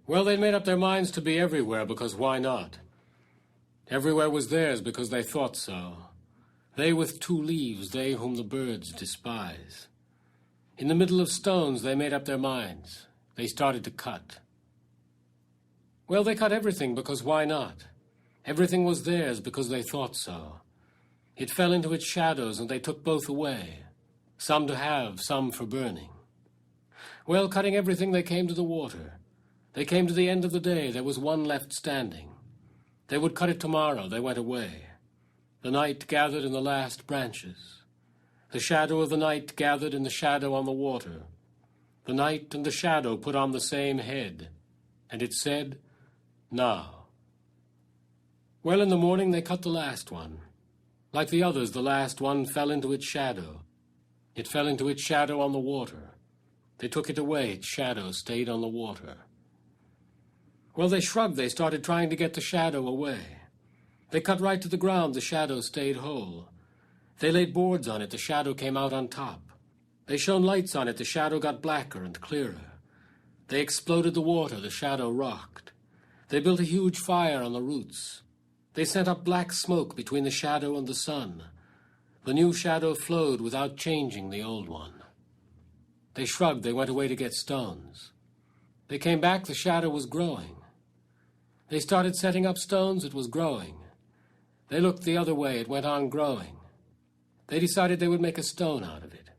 Well, they'd made up their minds to be everywhere, because why not? Everywhere was theirs because they thought so. They with 2 leaves, they whom the birds despise. In the middle of stones, they made up their minds. They started to cut. Well, they cut everything because why not? Everything was theirs because they thought so. It fell into its shadows, and they took both away, some to have, some for burning. Well, cutting everything, they came to the water. They came to the end of the day. There was one left standing. They would cut it tomorrow. They went away. The night gathered in the last branches. The shadow of the night gathered in the shadow on the water. The night and the shadow put on the same head, and it said, "Now." Well, in the morning they cut the last one. Like the others, the last one fell into its shadow. It fell into its shadow on the water. They took it away. Its shadow stayed on the water. Well, they shrugged. They started trying to get the shadow away. They cut right to the ground. The shadow stayed whole. They laid boards on it. The shadow came out on top. They shone lights on it. The shadow got blacker and clearer. They exploded the water. The shadow rocked. They built a huge fire on the roots. They sent up black smoke between the shadow and the sun. The new shadow flowed without changing the old one. They shrugged. They went away to get stones. They came back. The shadow was growing. They started setting up stones. It was growing. They looked the other way. It went on growing. They decided they would make a stone out of it.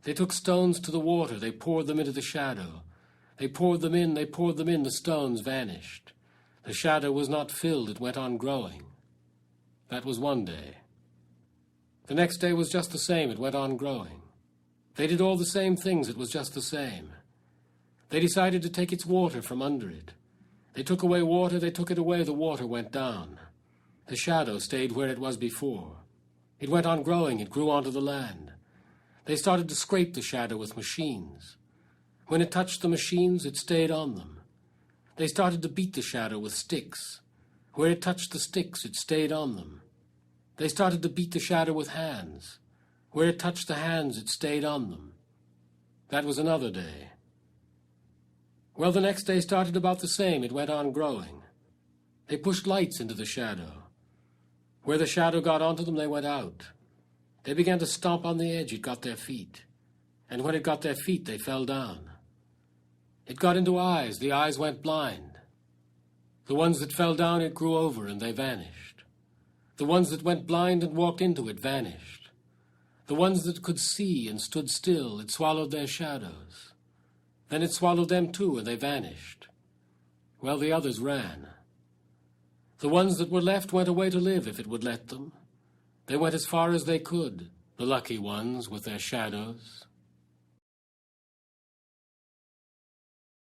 They took stones to the water. They poured them into the shadow. They poured them in. They poured them in. The stones vanished. The shadow was not filled. It went on growing. That was one day. The next day was just the same. It went on growing. They did all the same things. It was just the same. They decided to take its water from under it. They took away water. They took it away. The water went down. The shadow stayed where it was before. It went on growing. It grew onto the land. They started to scrape the shadow with machines. When it touched the machines, it stayed on them. They started to beat the shadow with sticks. Where it touched the sticks, it stayed on them. They started to beat the shadow with hands. Where it touched the hands, it stayed on them. That was another day. Well, the next day started about the same. It went on growing. They pushed lights into the shadow. Where the shadow got onto them, they went out. They began to stomp on the edge. It got their feet. And when it got their feet, they fell down. It got into eyes. The eyes went blind. The ones that fell down, it grew over, and they vanished. The ones that went blind and walked into it vanished. The ones that could see and stood still, it swallowed their shadows. Then it swallowed them too, and they vanished. Well, the others ran. The ones that were left went away to live, if it would let them. They went as far as they could, the lucky ones with their shadows.